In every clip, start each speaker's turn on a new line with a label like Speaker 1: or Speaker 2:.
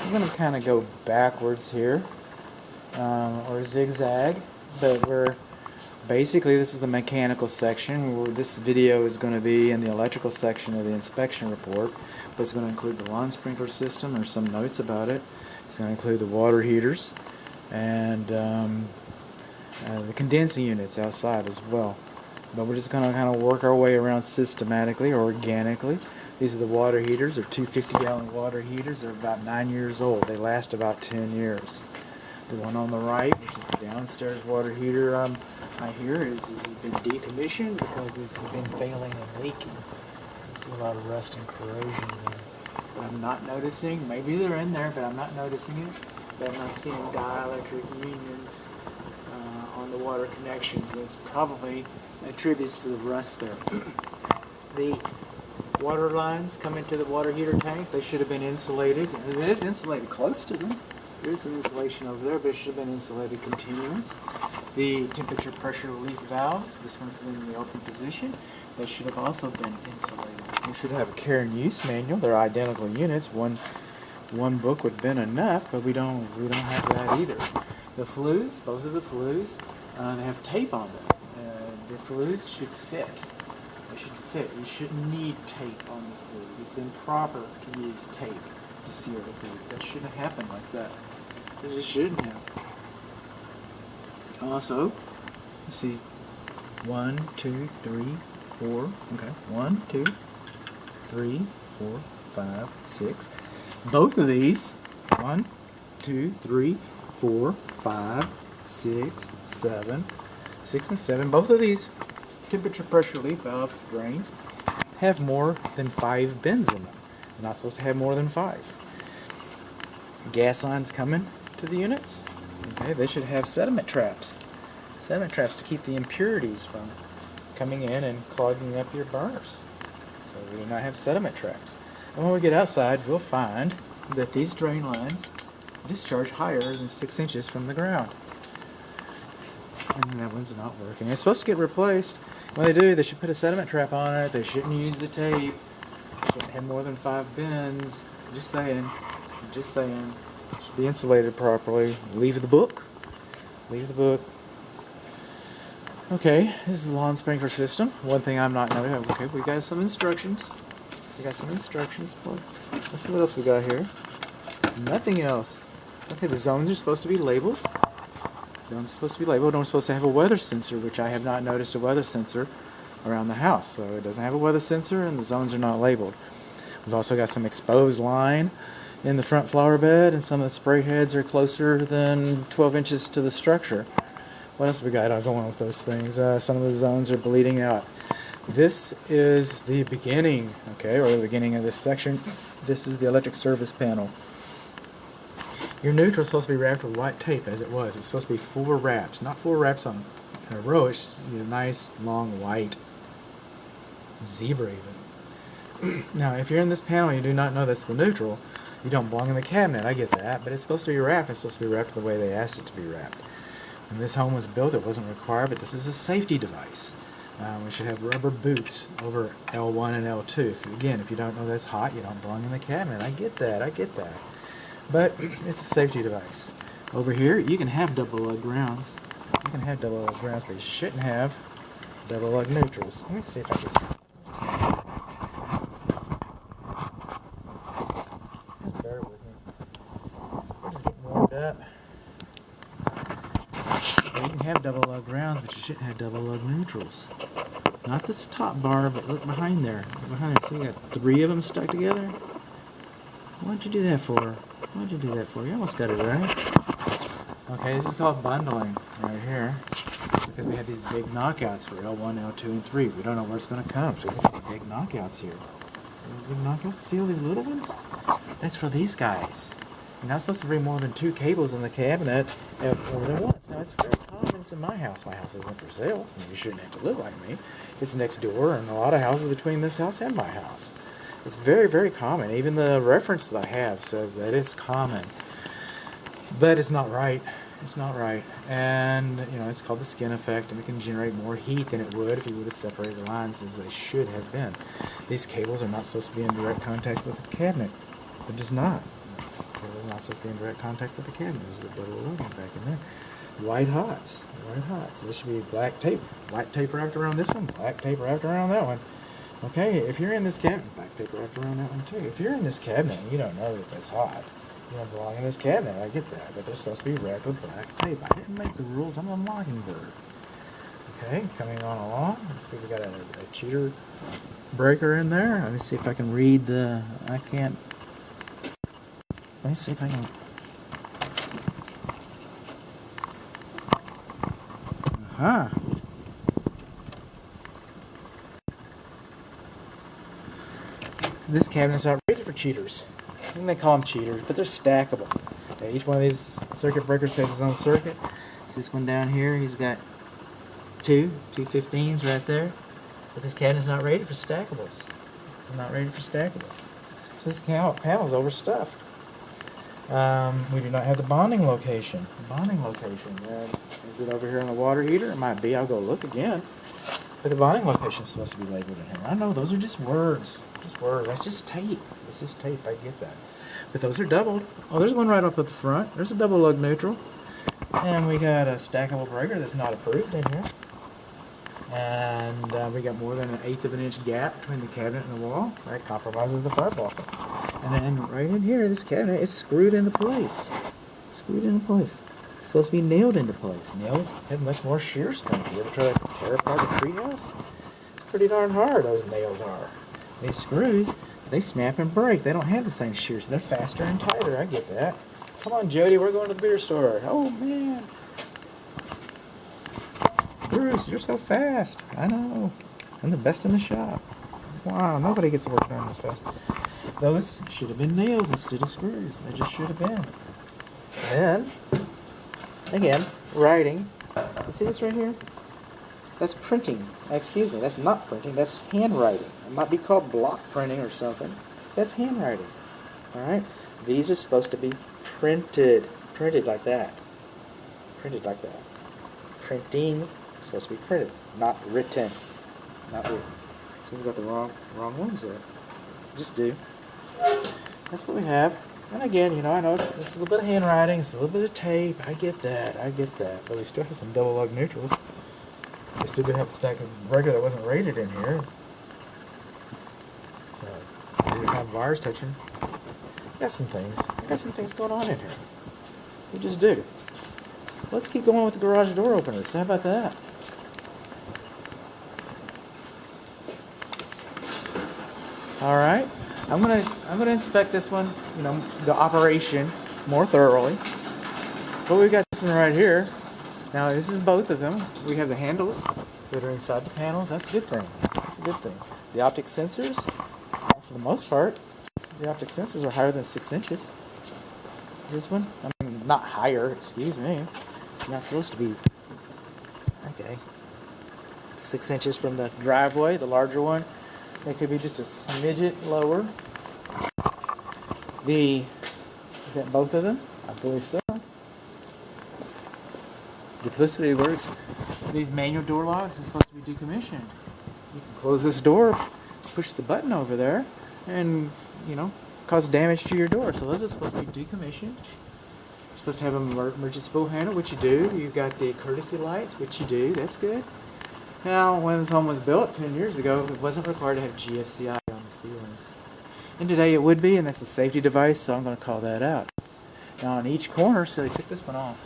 Speaker 1: I'm going to kind of go backwards here, or zigzag, but basically this is the mechanical section. This video is going to be in the electrical section of the inspection report, but it's going to include the lawn sprinkler system or some notes about it. It's going to include the water heaters and the condensing units outside as well. But we're just going to kind of work our way around systematically or organically. These are the water heaters. They're two 50-gallon water heaters. They're about 9 years old. They last about 10 years. The one on the right, which is the downstairs water heater, I hear has been decommissioned because this has been failing and leaking. I see a lot of rust and corrosion there. But I'm not noticing, maybe they're in there, but I'm not noticing it. But I'm not seeing dielectric unions on the water connections. It's probably attributes to the rust there. The water lines come into the water heater tanks. They should have been insulated. It is insulated close to them. There is some insulation over there, but it should have been insulated continuous. The temperature pressure relief valves, this one's been in the open position. They should have also been insulated. You should have a care and use manual. They're identical units. One book would have been enough, but we don't have that either. The flues, both of the flues, they have tape on them. The flues should fit. They should fit. You shouldn't need tape on the flues. It's improper to use tape to seal the flues. That shouldn't happen like that. It just shouldn't have. Also, let's see. 1, 2, 3, 4. Okay. 1, 2, 3, 4, 5, 6. Both of these. 1, 2, 3, 4, 5, 6, 7. 6 and 7. Both of these temperature pressure relief valve drains have more than 5 bends in them. They're not supposed to have more than 5. Gas lines coming to the units. Okay, they should have sediment traps. Sediment traps to keep the impurities from coming in and clogging up your burners. So we do not have sediment traps. And when we get outside, we'll find that these drain lines discharge higher than 6 inches from the ground. And that one's not working. It's supposed to get replaced. When they do, they should put a sediment trap on it. They shouldn't use the tape. They shouldn't have more than 5 bends. Just saying. Just saying. It should be insulated properly. Leave the book. Leave the book. Okay, this is the lawn sprinkler system. One thing I'm not knowing. Okay, we got some instructions. We got some instructions. Let's see what else we got here. Nothing else. Okay, the zones are supposed to be labeled. Zones are supposed to be labeled. We're supposed to have a weather sensor, which I have not noticed a weather sensor around the house. So it doesn't have a weather sensor, and the zones are not labeled. We've also got some exposed line in the front flower bed, and some of the spray heads are closer than 12 inches to the structure. What else we got going with those things? Some of the zones are bleeding out. This is the beginning, okay, or the beginning of this section. This is the electric service panel. Your neutral is supposed to be wrapped with white tape, as it was. It's supposed to be 4 wraps, not 4 wraps on in a row. It's a nice, long, white zebra even. Now, if you're in this panel and you do not know that's the neutral, you don't belong in the cabinet. I get that, but it's supposed to be wrapped. It's supposed to be wrapped the way they asked it to be wrapped. When this home was built, it wasn't required, but this is a safety device. We should have rubber boots over L1 and L2. If you don't know that's hot, you don't belong in the cabinet. I get that. But it's a safety device. Over here, you can have double lug grounds. You can have double lug grounds, but you shouldn't have double lug neutrals. Let me see if I can see. Bear with me. We're just getting warmed up. You can have double lug grounds, but you shouldn't have double lug neutrals. Not this top bar, but look behind there. So you got 3 of them stuck together. What'd you do that for? You almost got it right. Okay, this is called bundling right here. Because we have these big knockouts for L1, L2, and 3. We don't know where it's going to come, so we have these big knockouts here. Big knockouts? See all these little ones? That's for these guys. You're not supposed to bring more than 2 cables in the cabinet more than once. Now, it's very common. It's in my house. My house isn't for sale. You shouldn't have to live like me. It's next door, and a lot of houses between this house and my house. It's very, very common. Even the reference that I have says that it's common. But it's not right. It's not right. And, it's called the skin effect, and it can generate more heat than it would if you would have separated the lines as they should have been. These cables are not supposed to be in direct contact with the cabinet. They're just not. It was not supposed to be in direct contact with the cabinet. There's the double logo back in there. White hots. White hots. This should be black tape. Black tape wrapped around this one. Black tape wrapped around that one. Okay, if you're in this cabinet, black tape wrapped around that one too. If you're in this cabinet and you don't know that that's hot, you don't belong in this cabinet. I get that, but they're supposed to be wrapped with black tape. I didn't make the rules. I'm a mockingbird. Okay, coming on along. Let's see, we got a cheater breaker in there. Let me see if I can read the. I can't. Let me see if I can. Aha. This cabinet's not rated for cheaters. I think they call them cheaters, but they're stackable. Okay, each one of these circuit breakers has its own circuit. So this one down here, he's got two 15s right there. But this cabinet's not rated for stackables. Not rated for stackables. So this panel's overstuffed. We do not have the bonding location. Is it over here on the water heater? It might be. I'll go look again. But the bonding location is supposed to be labeled in here. I know those are just words. Just words. That's just tape. It's just tape. I get that. But those are doubled. Oh, there's one right up at the front. There's a double lug neutral. And we got a stackable breaker that's not approved in here. And we got more than 1/8 of an inch gap between the cabinet and the wall. That compromises the firewalker. And then right in here, this cabinet is screwed into place. Screwed into place. It's supposed to be nailed into place. Nails have much more shear strength. You ever try to tear apart a treehouse? It's pretty darn hard, those nails are. These screws, they snap and break. They don't have the same shear, so they're faster and tighter. I get that. Come on, Jody, we're going to the beer store. Oh, man. Bruce, you're so fast. I know. I'm the best in the shop. Wow, nobody gets work done this fast. Those should have been nails instead of screws. They just should have been. And again, writing. You see this right here? That's printing. Excuse me, that's not printing. That's handwriting. It might be called block printing or something. That's handwriting. Alright? These are supposed to be printed. Printed like that. Printed like that. Printing is supposed to be printed, not written. Not written. So we've got the wrong ones there. Just do. That's what we have. And again, you know, I know it's a little bit of handwriting, it's a little bit of tape. I get that. But we still have some double lug neutrals. We still do have a stack of breaker that wasn't rated in here. So we have wires touching. Got some things going on in here. We just do. Let's keep going with the garage door openers. How about that? All right. I'm gonna inspect this one, you know, the operation more thoroughly. But we've got this one right here. Now this is both of them. We have the handles that are inside the panels. That's a good thing. That's a good thing. The optic sensors, for the most part, the optic sensors are higher than 6 inches. This one, I mean, not higher. Excuse me. It's not supposed to be. Okay. 6 inches from the driveway, the larger one. They could be just a smidget lower. Is that both of them? I believe so. Duplicity works. These manual door locks are supposed to be decommissioned. You can close this door, push the button over there, and, you know, cause damage to your door. So those are supposed to be decommissioned. You're supposed to have an emergency spool handle, which you do. You've got the courtesy lights, which you do. That's good. Now, when this home was built 10 years ago, it wasn't required to have GFCI on the ceilings. And today it would be, and that's a safety device, so I'm going to call that out. Now on each corner, so they took this one off.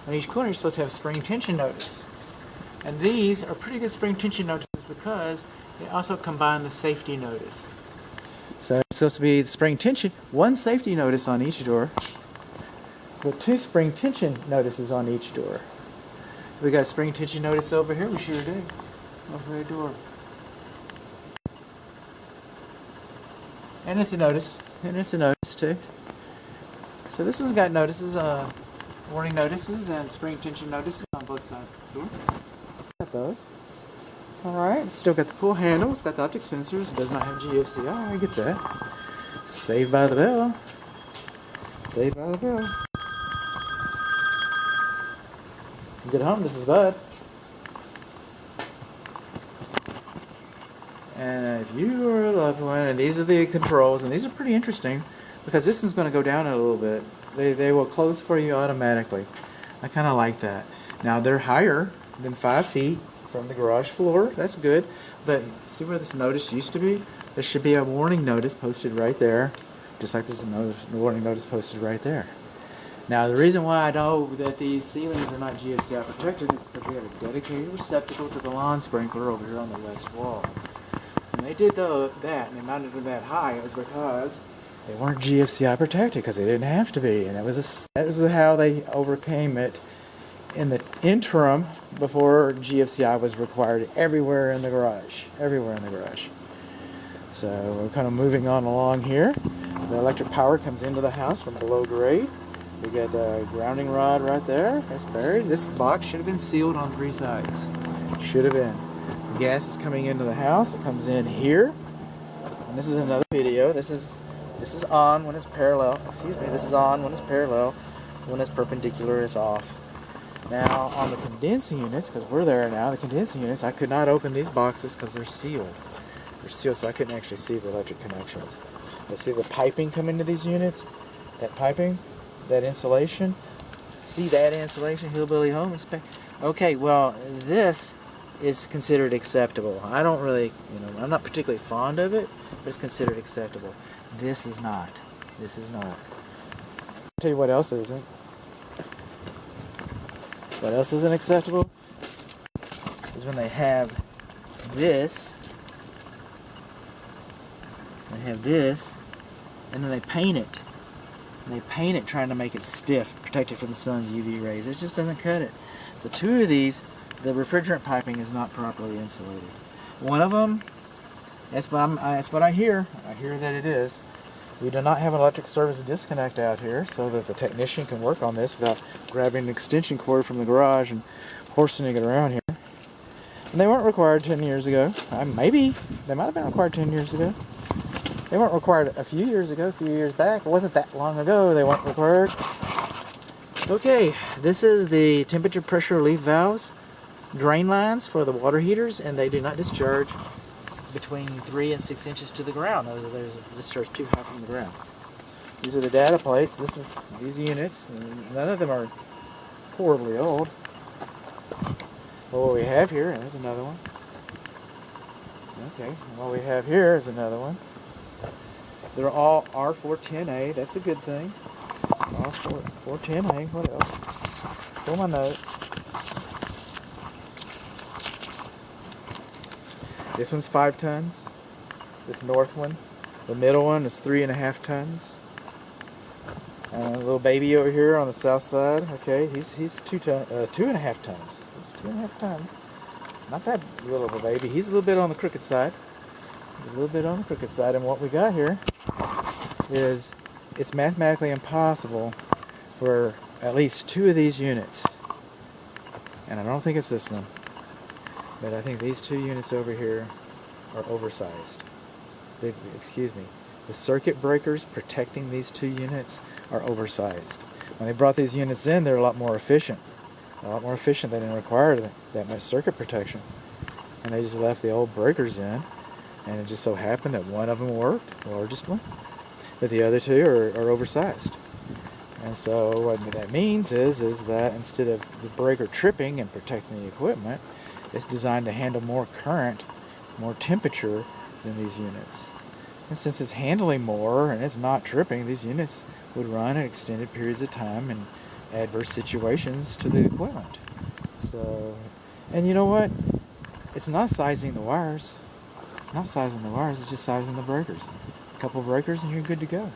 Speaker 1: On each corner you're supposed to have spring tension notice. And these are pretty good spring tension notices because they also combine the safety notice. So it's supposed to be the spring tension, one safety notice on each door, but 2 spring tension notices on each door. We got spring tension notice over here. We sure do. Over the door. And it's a notice. And it's a notice too. So this one's got notices, warning notices and spring tension notices on both sides of the door. It's got those. Alright, it's still got the pull handle. It's got the optic sensors. It does not have GFCI. I get that. Saved by the bell. Saved by the bell. Get home, this is Bud. And if you are a loved one, and these are the controls, and these are pretty interesting. because this one's going to go down a little bit. They will close for you automatically. I kind of like that. Now they're higher than 5 feet from the garage floor. That's good. But see where this notice used to be? There should be a warning notice posted right there, just like there's a warning notice posted right there. Now the reason why I know that these ceilings are not GFCI protected is because we have a dedicated receptacle to the lawn sprinkler over here on the west wall. When they did that and they mounted them that high, it was because they weren't GFCI protected, because they didn't have to be, and that was how they overcame it in the interim before GFCI was required everywhere in the garage. Everywhere in the garage. So we're kind of moving on along here. The electric power comes into the house from below grade. We got the grounding rod right there. That's buried. This box should have been sealed on 3 sides. Should have been. The gas is coming into the house. It comes in here. And this is another video. This is on when it's parallel. Excuse me. This is on when it's parallel. When it's perpendicular, it's off. Now on the condensing units, because we're there now, the condensing units, I could not open these boxes because they're sealed. They're sealed, so I couldn't actually see the electric connections. You see the piping come into these units? That piping? That insulation? See that insulation? Hillbilly Home Inspector. Okay, well, this is considered acceptable. I don't really, I'm not particularly fond of it, but it's considered acceptable. This is not. This is not. I'll tell you what else isn't. What else isn't acceptable? Is when they have this. They have this, and then they paint it. And they paint it trying to make it stiff, protect it from the sun's UV rays. It just doesn't cut it. So 2 of these, the refrigerant piping is not properly insulated. One of them, that's what I hear. I hear that it is. We do not have an electric service disconnect out here so that the technician can work on this without grabbing an extension cord from the garage and horsing it around here. And they weren't required 10 years ago. Maybe they might have been required 10 years ago. They weren't required a few years ago, a few years back. It wasn't that long ago they weren't required. Okay, this is the temperature pressure relief valves, drain lines for the water heaters, and they do not discharge between 3 and 6 inches to the ground. There's a discharge too high from the ground. These are the data plates. These units, none of them are horribly old. Well, what we have here, and there's another one. Okay, what we have here is another one. They're all R410A. That's a good thing. R410A. What else? Pull my note. This one's 5 tons. This north one. The middle one is 3.5 tons. And a little baby over here on the south side. Okay, he's 2.5 tons. He's 2.5 tons. Not that little of a baby. He's a little bit on the crooked side. A little bit on the crooked side. And what we got here is it's mathematically impossible for at least 2 of these units. And I don't think it's this one. But I think these 2 units over here are oversized. Excuse me. The circuit breakers protecting these 2 units are oversized. When they brought these units in, they're a lot more efficient. A lot more efficient. They didn't require that much circuit protection. And they just left the old breakers in. And it just so happened that one of them worked, the largest one. But the other 2 are oversized. And so what that means is that instead of the breaker tripping and protecting the equipment, it's designed to handle more current, more temperature than these units. And since it's handling more and it's not tripping, these units would run at extended periods of time in adverse situations to the equipment. So, and you know what? It's not sizing the wires. It's not sizing the wires, it's just sizing the breakers. A couple breakers and you're good to go.